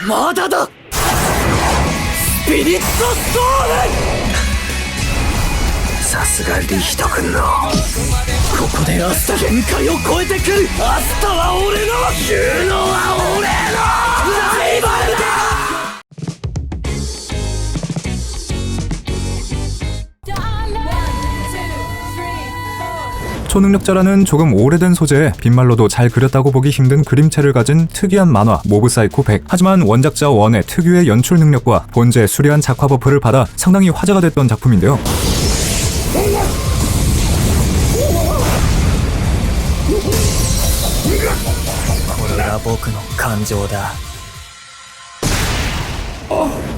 まだだ。スピリットストーム。さすがリヒト君の。ここでアスタ限界を超えてくる。アスタは俺の、ユーノは俺のライバルだ。 초능력자라는 조금 오래된 소재에 빈말로도 잘 그렸다고 보기 힘든 그림체를 가진 특이한 만화 모브사이코 100. 하지만 원작자 원의 특유의 연출 능력과 본제의 수려한 작화 버프를 받아 상당히 화제가 됐던 작품인데요.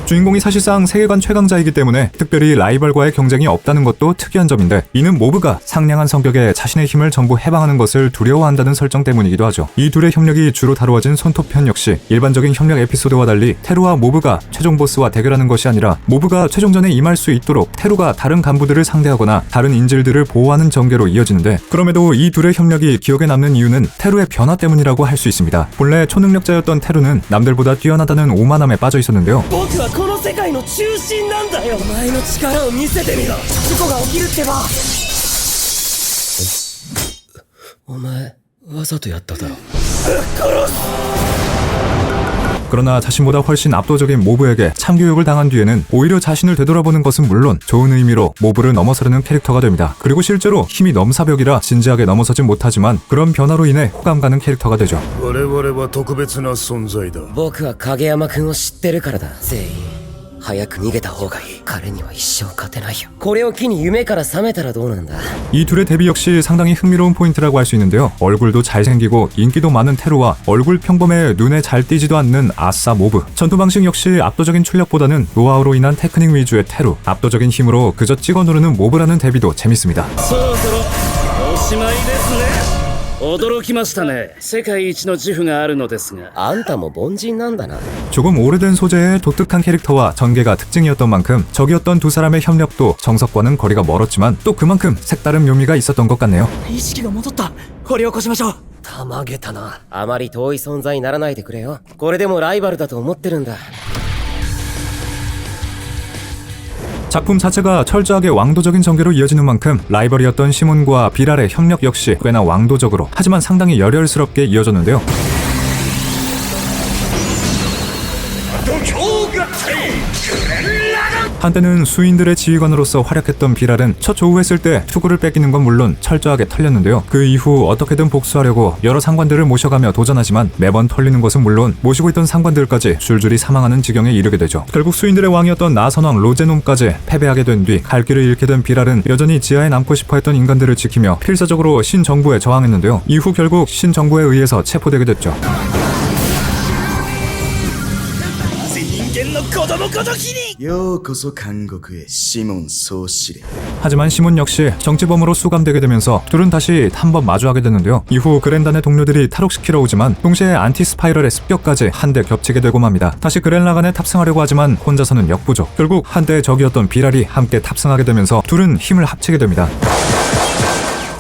주인공이 사실상 세계관 최강자이기 때문에 특별히 라이벌과의 경쟁이 없다는 것도 특이한 점인데, 이는 모브가 상냥한 성격에 자신의 힘을 전부 해방하는 것을 두려워한다는 설정 때문이기도 하죠. 이 둘의 협력이 주로 다루어진 손톱편 역시 일반적인 협력 에피소드와 달리 테루와 모브가 최종 보스와 대결하는 것이 아니라 모브가 최종전에 임할 수 있도록 테루가 다른 간부들을 상대하거나 다른 인질들을 보호하는 전개로 이어지는데, 그럼에도 이 둘의 협력이 기억에 남는 이유는 테루의 변화 때문이라고 할 수 있습니다. 본래 초능력자였던 테루는 남들보다 뛰어나다는 오만함에 빠져 있었는데요. この世界の中心なんだよ。お前の力を見せてみろ。事故が起きるってば。お前わざとやっただろ。殺す。 그러나 자신보다 훨씬 압도적인 모브에게 참교육을 당한 뒤에는 오히려 자신을 되돌아보는 것은 물론 좋은 의미로 모브를 넘어서려는 캐릭터가 됩니다. 그리고 실제로 힘이 넘사벽이라 진지하게 넘어서진 못하지만 그런 변화로 인해 호감 가는 캐릭터가 되죠. 我々は特別な存在だ。僕は影山君を知ってるからだ。全員早く逃げた方がいい。彼には一生勝てないよ。これを機に夢から覚めたらどうなんだ。 이 둘의 데뷔 역시 상당히 흥미로운 포인트라고 할 수 있는데요. 얼굴도 잘생기고 인기도 많은 테루와 얼굴 평범해 눈에 잘 띄지도 않는 아싸 모브. 전투 방식 역시 압도적인 출력보다는 노하우로 인한 테크닉 위주의 테루, 압도적인 힘으로 그저 찍어 누르는 모브라는 데뷔도 재밌습니다. そろそろおしまいですね。驚きましたね。世界一の自負があるのですが。あんたも凡人なんだな。 조금 오래된 소재의 독특한 캐릭터와 전개가 특징이었던 만큼 적이었던 두 사람의 협력도 정석과는 거리가 멀었지만 또 그만큼 색다른 묘미가 있었던 것 같네요. 意識が戻った。掘り起こしましょう。たまげたな。あまり遠い存在にならないでくれよ。これでもライバルだと思ってるんだ。 작품 자체가 철저하게 왕도적인 전개로 이어지는 만큼 라이벌이었던 시몬과 비랄의 협력 역시 꽤나 왕도적으로, 하지만 상당히 열혈스럽게 이어졌는데요. 한때는 수인들의 지휘관으로서 활약했던 비랄은 첫 조우했을 때 투구를 뺏기는 건 물론 철저하게 털렸는데요. 그 이후 어떻게든 복수하려고 여러 상관들을 모셔가며 도전하지만 매번 털리는 것은 물론 모시고 있던 상관들까지 줄줄이 사망하는 지경에 이르게 되죠. 결국 수인들의 왕이었던 나선왕 로제놈까지 패배하게 된 뒤 갈 길을 잃게 된 비랄은 여전히 지하에 남고 싶어했던 인간들을 지키며 필사적으로 신정부에 저항했는데요. 이후 결국 신정부에 의해서 체포되게 됐죠. 하지만 시몬 역시 정치범으로 수감되게 되면서 둘은 다시 한 번 마주하게 되는데요. 이후 그랜단의 동료들이 탈옥시키러 오지만 동시에 안티스파이럴의 습격까지 한데 겹치게 되고 맙니다. 다시 그랜라간에 탑승하려고 하지만 혼자서는 역부족. 결국 한때 적이었던 비랄이 함께 탑승하게 되면서 둘은 힘을 합치게 됩니다.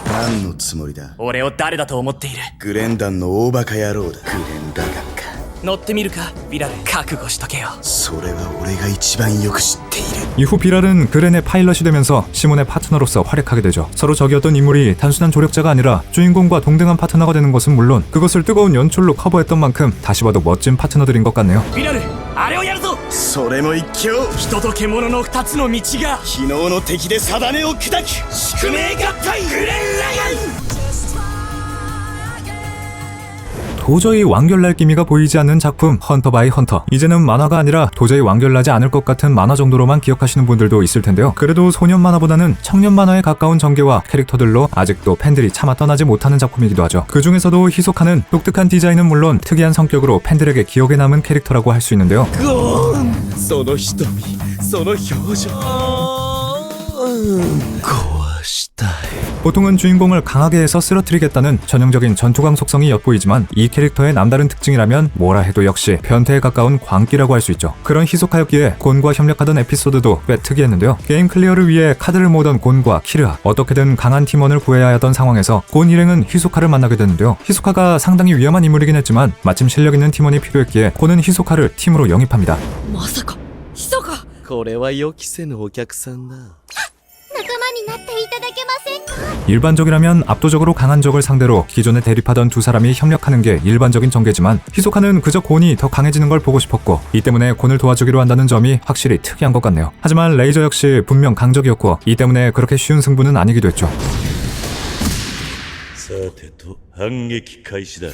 何のつもりだ。俺を誰だと思っている。グレンダンの大バカ野郎だ。グレンダガンか。乗ってみるかビラル。覚悟しとけよ。それは俺が一番よく知っている。 이후 비랄은 그렌의 파일럿이 되면서 시몬의 파트너로서 활약하게 되죠. 서로 적이었던 인물이 단순한 조력자가 아니라 주인공과 동등한 파트너가 되는 것은 물론 그것을 뜨거운 연출로 커버했던 만큼 다시 봐도 멋진 파트너들인 것 같네요. ビラル、あれをやるぞ。それも一興。人と獣の二つの道が。昨日の敵で定めを砕き。宿命合体グレンラガン。 도저히 완결날 기미가 보이지 않는 작품 헌터 바이 헌터. 이제는 만화가 아니라 도저히 완결나지 않을 것 같은 만화 정도로만 기억하시는 분들도 있을 텐데요. 그래도 소년 만화보다는 청년 만화에 가까운 전개와 캐릭터들로 아직도 팬들이 차마 떠나지 못하는 작품이기도 하죠. 그 중에서도 희속하는 독특한 디자인은 물론 특이한 성격으로 팬들에게 기억에 남은 캐릭터라고 할 수 있는데요. その瞳、その表情。怖い。したい 보통은 주인공을 강하게 해서 쓰러뜨리겠다는 전형적인 전투광 속성이 엿보이지만 이 캐릭터의 남다른 특징이라면 뭐라 해도 역시 변태에 가까운 광기라고 할 수 있죠. 그런 히소카였기에 곤과 협력하던 에피소드도 꽤 특이했는데요. 게임 클리어를 위해 카드를 모으던 곤과 키르아, 어떻게든 강한 팀원을 구해야 하던 상황에서 곤 일행은 히소카를 만나게 되는데요. 히소카가 상당히 위험한 인물이긴 했지만 마침 실력 있는 팀원이 필요했기에 곤은 히소카를 팀으로 영입합니다. まさかヒソカこれは予期せぬお客さんだ仲間になっていただけませんか 일반적이라면 압도적으로 강한 적을 상대로 기존에 대립하던 두 사람이 협력하는 게 일반적인 전개지만 히소카는 그저 곤이 더 강해지는 걸 보고 싶었고 이 때문에 곤을 도와주기로 한다는 점이 확실히 특이한 것 같네요. 하지만 레이저 역시 분명 강적이었고 이 때문에 그렇게 쉬운 승부는 아니기도 했죠. さてと反撃開始だ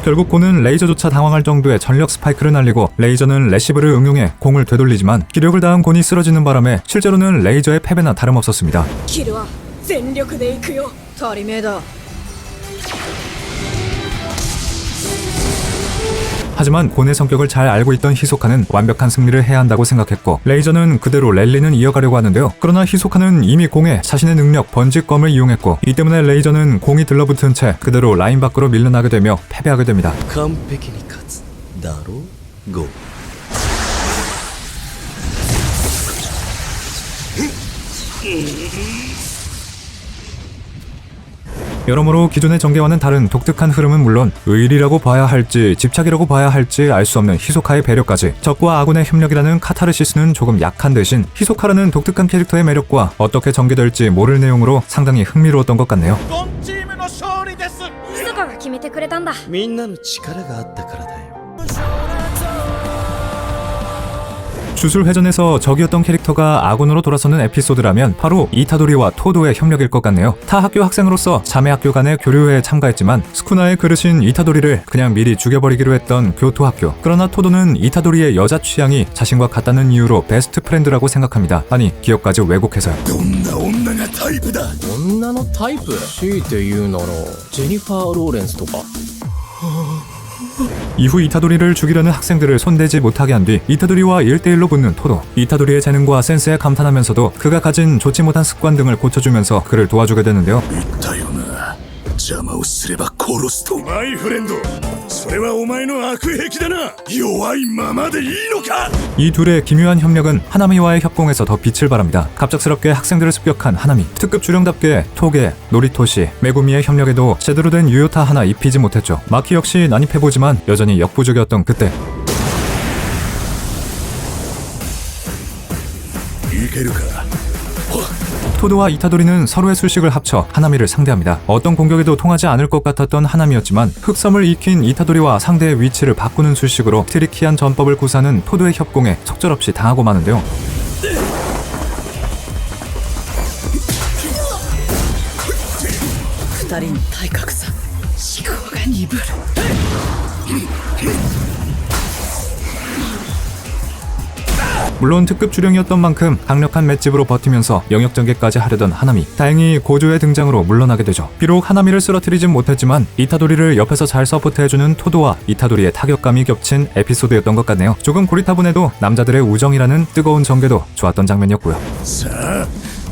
결국 곤은 레이저조차 당황할 정도의 전력 스파이크를 날리고 레이저는 레시브를 응용해 공을 되돌리지만 기력을 다한 곤이 쓰러지는 바람에 실제로는 레이저의 패배나 다름없었습니다. キルは全力で行くよ足りめえだ 하지만 곤의 성격을 잘 알고 있던 히소카는 완벽한 승리를 해야 한다고 생각했고 레이저는 그대로 랠리는 이어가려고 하는데요. 그러나 히소카는 이미 공에 자신의 능력 번지검을 이용했고 이 때문에 레이저는 공이 들러붙은 채 그대로 라인 밖으로 밀려나게 되며 패배하게 됩니다. 完璧に勝つだろうゴー 여러모로 기존의 전개와는 다른 독특한 흐름은 물론 의리라고 봐야 할지 집착이라고 봐야 할지 알 수 없는 히소카의 배려까지 적과 아군의 협력이라는 카타르시스는 조금 약한 대신 히소카라는 독특한 캐릭터의 매력과 어떻게 전개될지 모를 내용으로 상당히 흥미로웠던 것 같네요. ヒソカが決めてくれたんだみんなの力があったからだよ 주술회전에서 적이었던 캐릭터가 아군으로 돌아서는 에피소드라면 바로 이타도리와 토도의 협력일 것 같네요. 타 학교 학생으로서 자매 학교 간의 교류회에 참가했지만 스쿠나의 그릇인 이타도리를 그냥 미리 죽여버리기로 했던 교토 학교. 그러나 토도는 이타도리의 여자 취향이 자신과 같다는 이유로 베스트 프렌드라고 생각합니다. 아니 기억까지 왜곡해서요. どんな女がタイプだ女のタイプ強いて言うならジェニファー・ローレンスとか 이후 이타도리를 죽이려는 학생들을 손대지 못하게 한 뒤 이타도리와 1대1로 붙는 토도. 이타도리의 재능과 센스에 감탄하면서도 그가 가진 좋지 못한 습관 등을 고쳐주면서 그를 도와주게 되는데요. 言ったよな邪魔をすれば殺すとマイフレンドそれはお前の悪癖だな弱いままでいいのか 이 둘의 기묘한 협력은 하나미와의 협공에서 더 빛을 발합니다. 갑작스럽게 학생들을 습격한 하나미. 특급 주령답게 토게, 노리토시, 메구미의 협력에도 제대로 된 유효타 하나 입히지 못했죠. 마키 역시 난입해보지만 여전히 역부족이었던 그때 いけるか 토도와 이타도리는 서로의 술식을 합쳐 하나미를 상대합니다. 어떤 공격에도 통하지 않을 것 같았던 하나미였지만 흑섬을 익힌 이타도리와 상대의 위치를 바꾸는 술식으로 트리키한 전법을 구사하는 토도의 협공에 속절없이 당하고 마는데요. 二人の体格差思考が鈍る 물론 특급 주령이었던 만큼 강력한 맷집으로 버티면서 영역 전개까지 하려던 하나미. 다행히 고조의 등장으로 물러나게 되죠. 비록 하나미를 쓰러뜨리진 못했지만 이타도리를 옆에서 잘 서포트해주는 토도와 이타도리의 타격감이 겹친 에피소드였던 것 같네요. 조금 고리타분해도 남자들의 우정이라는 뜨거운 전개도 좋았던 장면이었고요. さあ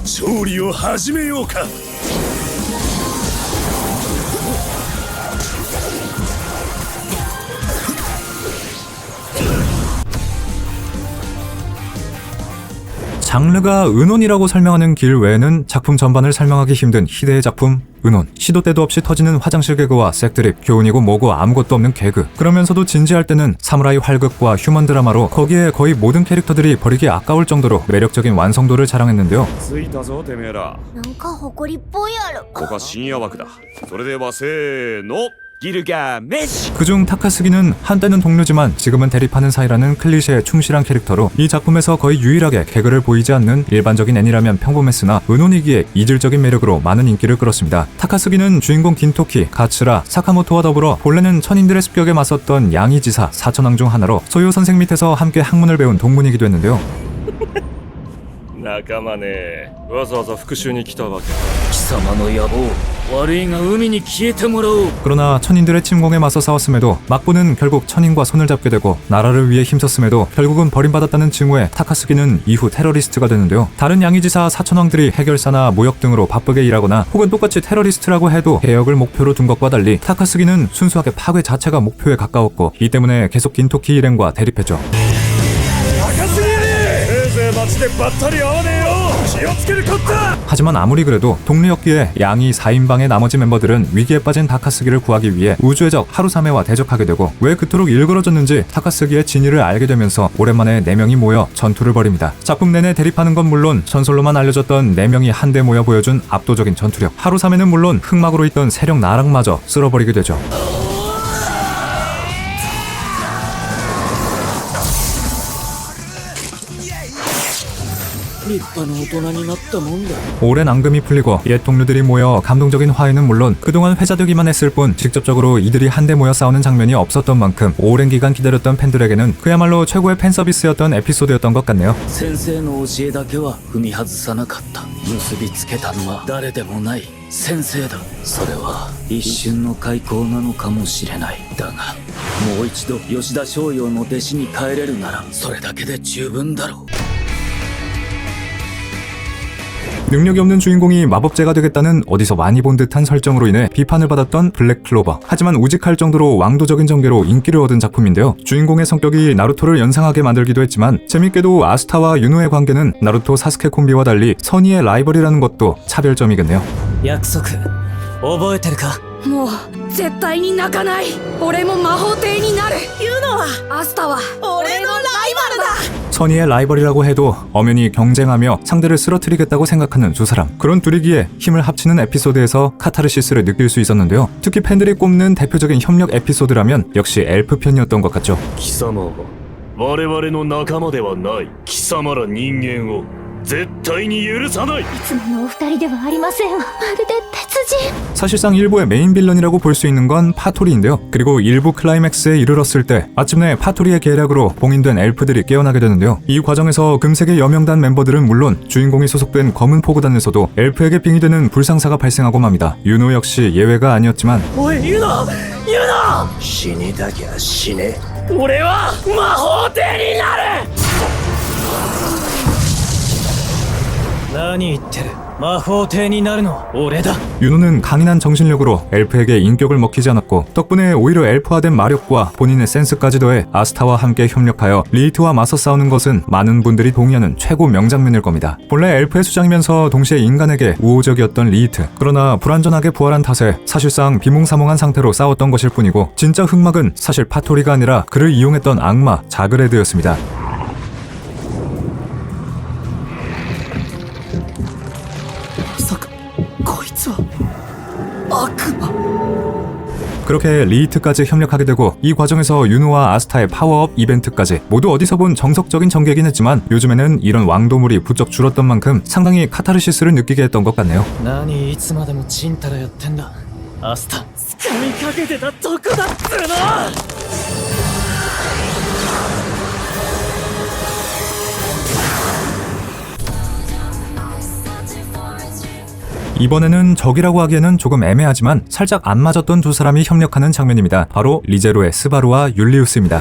調理を始めようか 장르가 은혼이라고 설명하는 길 외에는 작품 전반을 설명하기 힘든 희대의 작품 은혼. 시도 때도 없이 터지는 화장실 개그와 색드립, 교훈이고 뭐고 아무것도 없는 개그. 그러면서도 진지할 때는 사무라이 활극과 휴먼 드라마로 거기에 거의 모든 캐릭터들이 버리기 아까울 정도로 매력적인 완성도를 자랑했는데요. 着いたぞてめえらなんか誇りっぽいやろここは深夜枠だそれではせーのギルガメッシュ 그중 타카스기는 한때는 동료지만 지금은 대립하는 사이라는 클리셰에 충실한 캐릭터로 이 작품에서 거의 유일하게 개그를 보이지 않는 일반적인 애니라면 평범했으나 은혼이기에 이질적인 매력으로 많은 인기를 끌었습니다. 타카스기는 주인공 긴토키, 가츠라, 사카모토와 더불어 본래는 천인들의 습격에 맞섰던 양이지사 사천왕 중 하나로 소요 선생 밑에서 함께 학문을 배운 동문이기도 했는데요. 仲間ねわざわざ復讐に来たわけ貴様の野望悪いが海に消えてもらおう。 그러나 천인들의 침공에 맞서 싸웠음에도 막부는 결국 천인과 손을 잡게 되고 나라를 위해 힘썼음에도 결국은 버림받았다는 징후에 타카스기는 이후 테러리스트가 되는데요. 다른 양의지사 사천왕들이 해결사나 모역 등으로 바쁘게 일하거나 혹은 똑같이 테러리스트라고 해도 개혁을 목표로 둔 것과 달리 타카스기는 순수하게 파괴 자체가 목표에 가까웠고 이 때문에 계속 긴토키 일행과 대립했죠. せいぜい街でばったり会わねえよ気をつけるこった 하지만 아무리 그래도 동료였기에 양이 4인방의 나머지 멤버들은 위기에 빠진 타카스기를 구하기 위해 우주의 적 하루사메와 대적하게 되고 왜 그토록 일그러졌는지 타카스기의 진위를 알게 되면서 오랜만에 4명이 모여 전투를 벌입니다. 작품 내내 대립하는 건 물론 전설로만 알려졌던 4명이 한데 모여 보여준 압도적인 전투력. 하루사메는 물론 흑막으로 있던 세력 나락마저 쓸어버리게 되죠. 오랜 앙금이 풀리고 옛 동료들이 모여 감동적인 화해는 물론 그동안 회자되기만 했을 뿐 직접적으로 이들이 한데 모여 싸우는 장면이 없었던 만큼 오랜 기간 기다렸던 팬들에게는 그야말로 최고의 팬서비스였던 에피소드였던 것 같네요. 先生の教えだけは踏み外さなかった。結びつけたのは誰でもない先生だ。それは一瞬の開口なのかもしれない。だがもう一度吉田松陽の弟子に帰れるならそれだけで十分だろう。 능력이 없는 주인공이 마법제가 되겠다는 어디서 많이 본 듯한 설정으로 인해 비판을 받았던 블랙클로버. 하지만 우직할 정도로 왕도적인 전개로 인기를 얻은 작품인데요. 주인공의 성격이 나루토를 연상하게 만들기도 했지만 재밌게도 아스타와 윤호의 관계는 나루토 사스케 콤비와 달리 선의의 라이벌이라는 것도 차별점이겠네요. 約束覚えてるか。もう絶対に泣かない。俺も魔法帝になる。ユノはアスタは俺のライバルだ。 선의의 라이벌이라고 해도 엄연히 경쟁하며 상대를 쓰러뜨리겠다고 생각하는 두 사람. 그런 둘이기에 힘을 합치는 에피소드에서 카타르시스를 느낄 수 있었는데요. 특히 팬들이 꼽는 대표적인 협력 에피소드라면 역시 엘프 편이었던 것 같죠. 貴様は我々の仲間ではない。貴様ら人間を絶対に許さない。いつものお二人ではありません。まるで別人。 사실상 일부의 메인 빌런이라고 볼 수 있는 건 파토리인데요. 그리고 일부 클라이맥스에 이르렀을 때 마침내 파토리의 계략으로 봉인된 엘프들이 깨어나게 되는데요. 이 과정에서 금색의 여명단 멤버들은 물론 주인공이 소속된 검은 포구단에서도 엘프에게 빙의되는 불상사가 발생하고 맙니다. 윤호 역시 예외가 아니었지만 おいユノユノ。死にだきゃ死ね。俺は魔法帝になる。何言ってる。魔法帝になるのは俺だ。 윤호는 강인한 정신력으로 엘프에게 인격을 먹히지 않았고 덕분에 오히려 엘프화된 마력과 본인의 센스까지 더해 아스타와 함께 협력하여 리히트와 맞서 싸우는 것은 많은 분들이 동의하는 최고 명장면일 겁니다. 본래 엘프의 수장이면서 동시에 인간에게 우호적이었던 리히트. 그러나 불완전하게 부활한 탓에 사실상 비몽사몽한 상태로 싸웠던 것일 뿐이고 진짜 흑막은 사실 파토리가 아니라 그를 이용했던 악마 자그레드였습니다. 그렇게 리히트까지 협력하게 되고 이 과정에서 윤호와 아스타의 파워업 이벤트까지 모두 어디서 본 정석적인 전개이긴 했지만 요즘에는 이런 왕도물이 부쩍 줄었던 만큼 상당히 카타르시스를 느끼게 했던 것 같네요. 何いつまでもチンタラやってんだ。アスタ掴みかけてたとこだっつうの。 이번에는 적이라고 하기에는 조금 애매하지만 살짝 안 맞았던 두 사람이 협력하는 장면입니다. 바로 리제로의 스바루와 율리우스입니다.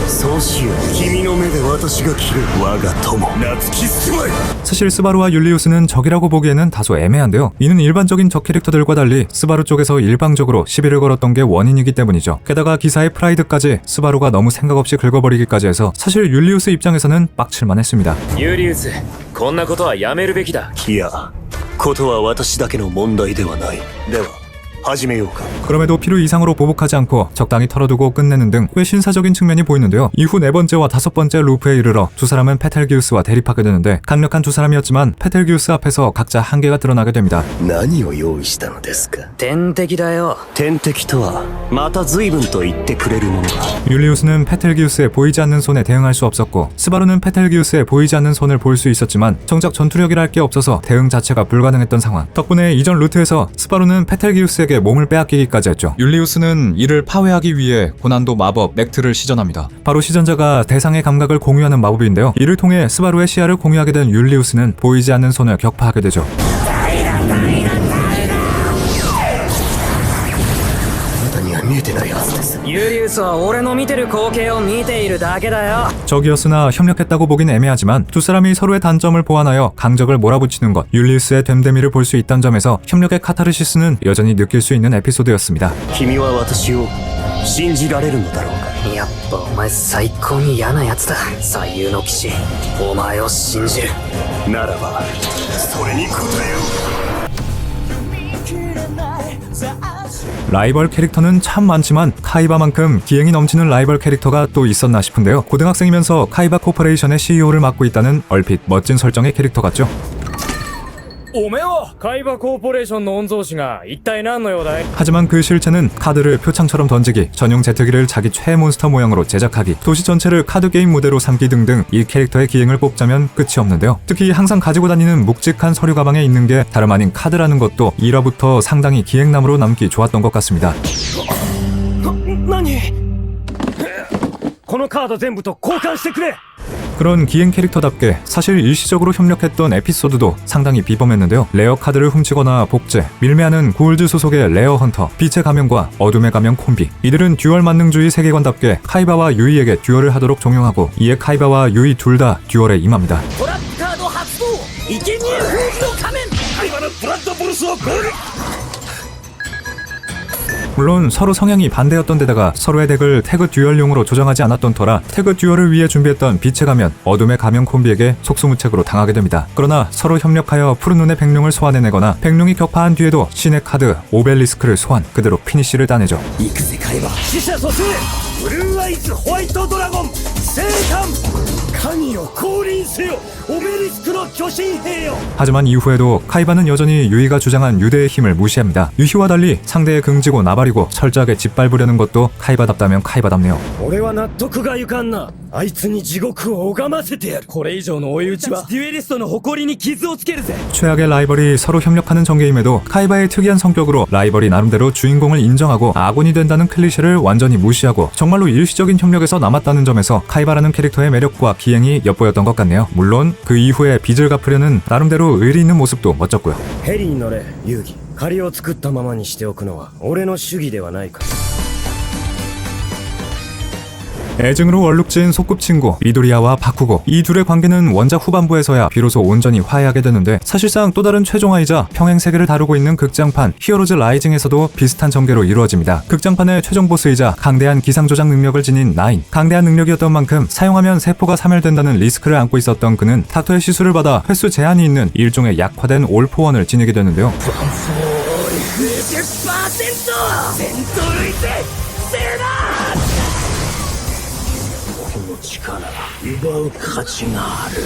そうしよう。君の目で私が切る我が友。夏木スマイ。 사실 스바루와 율리우스는 적이라고 보기에는 다소 애매한데요. 이는 일반적인 적 캐릭터들과 달리 스바루 쪽에서 일방적으로 시비를 걸었던 게 원인이기 때문이죠. 게다가 기사의 프라이드까지 스바루가 너무 생각 없이 긁어버리기까지 해서 사실 율리우스 입장에서는 빡칠만 했습니다. ユーリウスこんなことはやめるべきだ。いや、ことは私だけの問題ではない。では始めようか。 그럼에도 필요 이상으로 보복하지 않고 적당히 털어두고 끝내는 등 꽤 신사적인 측면이 보이는데요. 이후 4번째와 5번째 루프에 이르러 두 사람은 페텔기우스와 대립하게 되는데 강력한 두 사람이었지만 페텔기우스 앞에서 각자 한계가 드러나게 됩니다. 何を用意したのですか。天敵だよ。天敵とはまた随分と言ってくれるものか。 율리우스는 페텔기우스의 보이지 않는 손에 대응할 수 없었고 스바루는 페텔기우스의 보이지 않는 손을 볼 수 있었지만 정작 전투력이랄 게 없어서 대응 자체가 불가능했던 상황. 덕분에 이전 루트에서 스바루는 페텔기우스에게 카드에게 몸을 빼앗기기까지 했죠. 율리우스는 이를 파회하기 위해 고난도 마법 넥트를 시전합니다. 바로 시전자가 대상의 감각을 공유하는 마법인데요. 이를 통해 스바루의 시야를 공유하게 된 율리우스는 보이지 않는 손을 격파하게 되죠. 見えてないはずです。 ユリウスは俺の見てる光景を見ているだけだよ。 적이었으나 협력했다고 보긴 애매하지만 두 사람이 서로의 단점을 보완하여 강적을 몰아붙이는 것, 율리우스의 됨됨이를 볼 수 있다는 점에서 협력의 카타르시스는 여전히 느낄 수 있는 에피소드였습니다. 君は私を信じられるのだろうか。やっぱお前最高に嫌なやつだ。最優の騎士、お前を信じる。ならばそれに応えよう。 라이벌 캐릭터는 참 많지만 카이바만큼 기행이 넘치는 라이벌 캐릭터가 또 있었나 싶은데요. 고등학생이면서 카이바 코퍼레이션의 CEO를 맡고 있다는 얼핏 멋진 설정의 캐릭터 같죠. おめえは海馬コーポレーションの御曹司が一体何の用だい？ 하지만 그 실체는 카드를 표창처럼 던지기, 전용 제트기를 자기 최애 몬스터 모양으로 제작하기, 도시 전체를 카드 게임 무대로 삼기 등등 이 캐릭터의 기행을 뽑자면 끝이 없는데요. 특히 항상 가지고 다니는 묵직한 서류 가방에 있는 게 다름 아닌 카드라는 것도 1화부터 상당히 기행남으로 남기 좋았던 것 같습니다. 何？このカード全部と交換してくれ。 그런 기행 캐릭터답게 사실 일시적으로 협력했던 에피소드도 상당히 비범했는데요. 레어 카드를 훔치거나 복제, 밀매하는 구울즈 소속의 레어 헌터, 빛의 가면과 어둠의 가면 콤비. 이들은 듀얼 만능주의 세계관답게 카이바와 유이에게 듀얼을 하도록 종용하고 이에 카이바와 유이 둘 다 듀얼에 임합니다. トラップカード発動。生贄風の仮面。海馬のブラッドボルスを攻撃。 물론 서로 성향이 반대였던 데다가 서로의 덱을 태그 듀얼용으로 조정하지 않았던 터라 태그 듀얼을 위해 준비했던 빛의 가면, 어둠의 가면 콤비에게 속수무책으로 당하게 됩니다. 그러나 서로 협력하여 푸른 눈의 백룡을 소환해내거나 백룡이 격파한 뒤에도 신의 카드 오벨리스크를 소환, 그대로 피니쉬를 따내죠. 行くぜ海馬。死者蘇生。ブルーアイズホワイトドラゴン生還。神よ降臨せよ。オベリスクの巨神兵よ。 하지만 이후에도 카이바는 여전히 유이가 주장한 유대의 힘을 무시합니다. 유희와 달리 상대의 긍지고 나발이고 철저하게 짓밟으려는 것도 카이바답다면 카이바답네요. 俺は納得がゆかんな。あいつに地獄を拝ませてやる。これ以上の追い打ちはデュエリストの誇りに傷をつけるぜ。 최악의 라이벌이 서로 협력하는 전개임에도 카이바의 특이한 성격으로 라이벌이 나름대로 주인공을 인정하고 아군이 된다는 클리셰를 완전히 무시하고 정말로 일시적인 협력에서 남았다는 점에서 카이바라는 캐릭터의 매력과 기행이 엿보였던 것 같네요. 물론 그 이후에 빚을 갚으려는 나름대로 의리 있는 모습도 멋졌고요. ヘリに乗れ遊戯。借りを作ったままにしておくのは俺の主義ではないか。 애증으로 얼룩진 소꿉친구 미도리아와 바쿠고, 이 둘의 관계는 원작 후반부에서야 비로소 온전히 화해하게 되는데 사실상 또 다른 최종화이자 평행 세계를 다루고 있는 극장판 히어로즈 라이징에서도 비슷한 전개로 이루어집니다. 극장판의 최종 보스이자 강대한 기상 조작 능력을 지닌 나인, 강대한 능력이었던 만큼 사용하면 세포가 사멸된다는 리스크를 안고 있었던 그는 닥터의 시술을 받아 횟수 제한이 있는 일종의 약화된 올포원을 지니게 되는데요. 10%戦闘類でせーな。 奪う価値がある。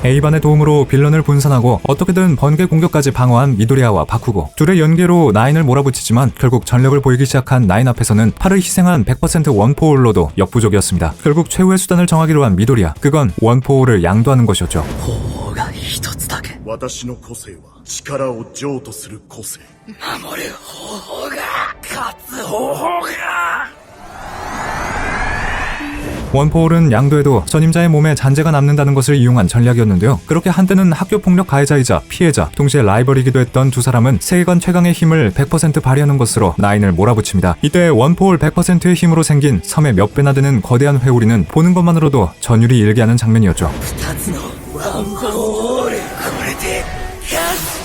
A반의 도움으로 빌런을 분산하고 어떻게든 번개 공격까지 방어한 미도리아와 바쿠고, 둘의 연계로 나인을 몰아붙이지만 결국 전력을 보이기 시작한 나인 앞에서는 팔을 희생한 100% 원포홀로도 역부족이었습니다. 결국 최후의 수단을 정하기로 한 미도리아, 그건 원포홀을 양도하는 것이었죠. 方が一つだけ。私の個性は力を譲渡する個性。守る方法が勝つ方法が。 원포홀은 양도해도 전임자의 몸에 잔재가 남는다는 것을 이용한 전략이었는데요. 그렇게 한때는 학교폭력 가해자이자 피해자, 동시에 라이벌이기도 했던 두 사람은 세계관 최강의 힘을 100% 발휘하는 것으로 나인을 몰아붙입니다. 이때 원포홀 100%의 힘으로 생긴 섬의 몇 배나 되는 거대한 회오리는 보는 것만으로도 전율이 일게하는 장면이었죠. 2つのワンホール。これで勝つ。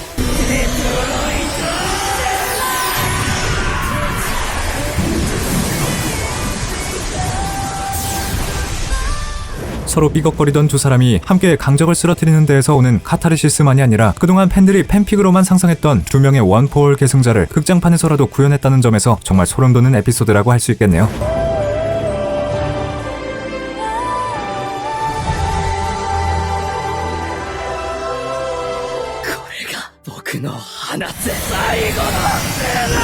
서로 삐걱거리던 두 사람이 함께 강적을 쓰러뜨리는 데에서 오는 카타르시스만이 아니라 그동안 팬들이 팬픽으로만 상상했던 두 명의 원포홀 계승자를 극장판에서라도 구현했다는 점에서 정말 소름돋는 에피소드라고 할 수 있겠네요. これが僕の放つ最後の手だ。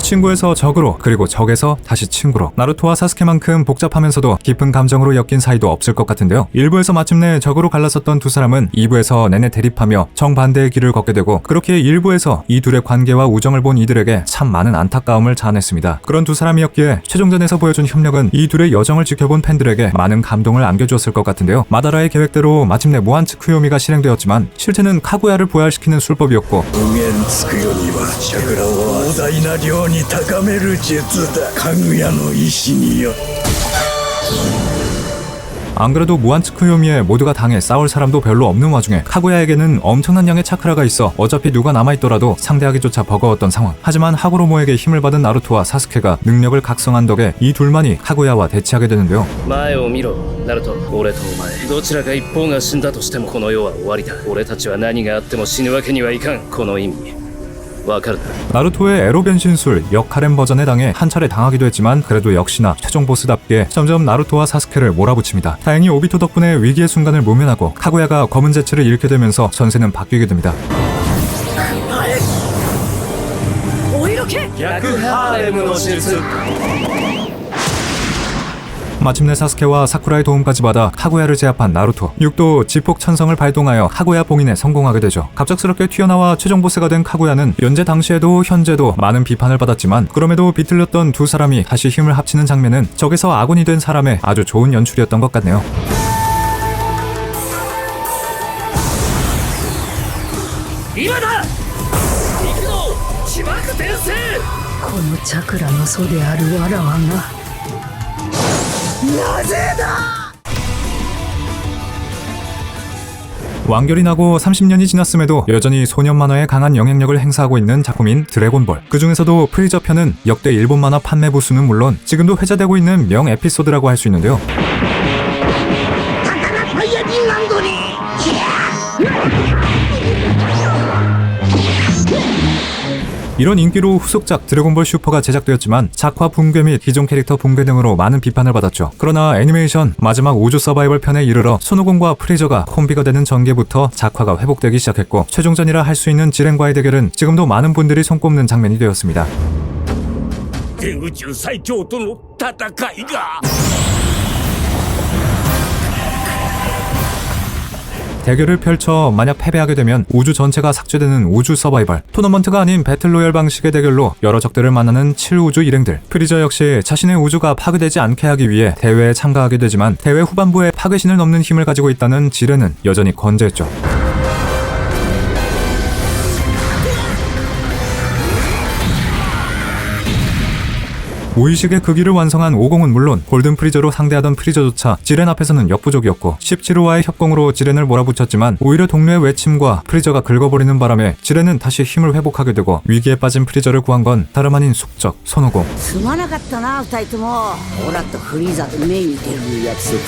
친구에서 적으로, 그리고 적에서 다시 친구로. 나루토와 사스케만큼 복잡하면서도 깊은 감정으로 엮인 사이도 없을 것 같은데요. 1부에서 마침내 적으로 갈라섰던 두 사람은 2부에서 내내 대립하며 정반대의 길을 걷게 되고, 그렇게 1부에서 이 둘의 관계와 우정을 본 이들에게 참 많은 안타까움을 자아냈습니다. 그런 두 사람이었기에 최종전에서 보여준 협력은 이 둘의 여정을 지켜본 팬들에게 많은 감동을 안겨주었을 것 같은데요. 마다라의 계획대로 마침내 무한츠쿠요미가 실행되었지만 실체는 카구야를 부활시키는 술법이었고, 無限つくよには桜を膨大な量に高める術だ。かぐやの意志によって 안 그래도 무한츠쿠요미에 모두가 당해 싸울 사람도 별로 없는 와중에 카구야에게는 엄청난 양의 차크라가 있어 어차피 누가 남아있더라도 상대하기조차 버거웠던 상황. 하지만 하구로모에게 힘을 받은 나루토와 사스케가 능력을 각성한 덕에 이 둘만이 카구야와 대치하게 되는데요. 前を見ろナルト。俺とお前どちらか一方が死んだとしてもこの世は終わりだ。俺たちは何があっても死ぬわけにはいかん。この意味わかるな。 나루토의 에로 변신술 역할엠 버전에 당해 한 차례 당하기도 했지만 그래도 역시나 최종 보스답게 점점 나루토와 사스케를 몰아붙입니다. 다행히 오비토 덕분에 위기의 순간을 모면하고 카구야가 검은 재치를 잃게 되면서 전세는 바뀌게 됩니다. お色気逆ハーレムの術。 마침내 사스케와 사쿠라의 도움까지 받아 카구야를 제압한 나루토. 6도 지폭 천성을 발동하여 카구야 봉인에 성공하게 되죠. 갑작스럽게 튀어나와 최종 보스가 된 카구야는 연재 당시에도 현재도 많은 비판을 받았지만 그럼에도 비틀렸던 두 사람이 다시 힘을 합치는 장면은 적에서 아군이 된 사람의 아주 좋은 연출이었던 것 같네요. 今だ行くぞ自爆転生。このチャクラの祖であるわらわが 완결이 나고 30년이 지났음에도 여전히 소년 만화에 강한 영향력을 행사하고 있는 작품인 드래곤볼. 그 중에서도 프리저 편은 역대 일본 만화 판매 부수는 물론 지금도 회자되고 있는 명 에피소드라고 할 수 있는데요. 이런 인기로 후속작 드래곤볼 슈퍼가 제작되었지만 작화 붕괴 및 기존 캐릭터 붕괴 등으로 많은 비판을 받았죠. 그러나 애니메이션 마지막 우주 서바이벌 편에 이르러 손오공과 프리저가 콤비가 되는 전개부터 작화가 회복되기 시작했고 최종전이라 할 수 있는 지렌과의 대결은 지금도 많은 분들이 손꼽는 장면이 되었습니다. 天宇宙最強との戦いが 대결을 펼쳐 만약 패배하게 되면 우주 전체가 삭제되는 우주 서바이벌. 토너먼트가 아닌 배틀로얄 방식의 대결로 여러 적들을 만나는 7우주 일행들. 프리저 역시 자신의 우주가 파괴되지 않게 하기 위해 대회에 참가하게 되지만 대회 후반부에 파괴신을 넘는 힘을 가지고 있다는 지렌은 여전히 건재했죠. 무의식의 그 길을 완성한 오공은 물론 골든 프리저로 상대하던 프리저조차 지렌 앞에서는 역부족이었고 17호와의 협공으로 지렌을 몰아붙였지만 오히려 동료의 외침과 프리저가 긁어버리는 바람에 지렌은 다시 힘을 회복하게 되고 위기에 빠진 프리저를 구한 건 다름 아닌 숙적 손오공. すまなかったな二人とも。オラとフリーザで目に出る約束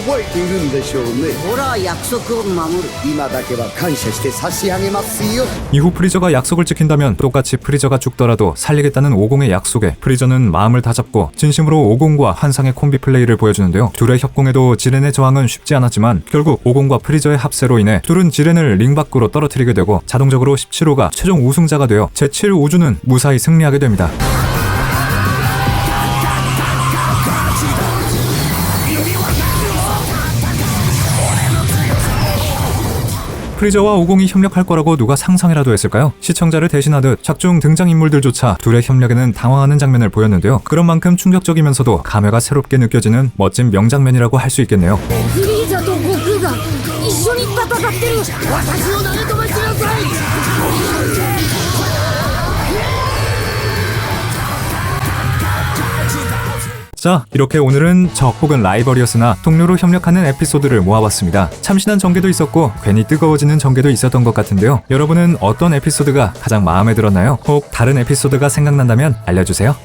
覚えているんでしょうね。オラは約束を守る。今だけは感謝して差し上げますよ。 이후 프리저가 약속을 지킨다면 똑같이 프리저가 죽더라도 살리겠다는 오공의 약속에 프리저는 마음을 다잡고 진심으로 오공과 환상의 콤비 플레이를 보여주는데요. 둘의 협공에도 지렌의 저항은 쉽지 않았지만 결국 오공과 프리저의 합세로 인해 둘은 지렌을 링 밖으로 떨어뜨리게 되고 자동적으로 17호가 최종 우승자가 되어 제7우주는 무사히 승리하게 됩니다. 프리저와 오공이 협력할 거라고 누가 상상이라도 했을까요? 시청자를 대신하듯 작중 등장인물들조차 둘의 협력에는 당황하는 장면을 보였는데요. 그런 만큼 충격적이면서도 감회가 새롭게 느껴지는 멋진 명장면이라고 할 수 있겠네요. フリーザと悟空が一緒に戦ってる。私を投げ飛ばしなさい。 자, 이렇게 오늘은 적 혹은 라이벌이었으나 동료로 협력하는 에피소드를 모아봤습니다. 참신한 전개도 있었고 괜히 뜨거워지는 전개도 있었던 것 같은데요. 여러분은 어떤 에피소드가 가장 마음에 들었나요? 혹 다른 에피소드가 생각난다면 알려주세요.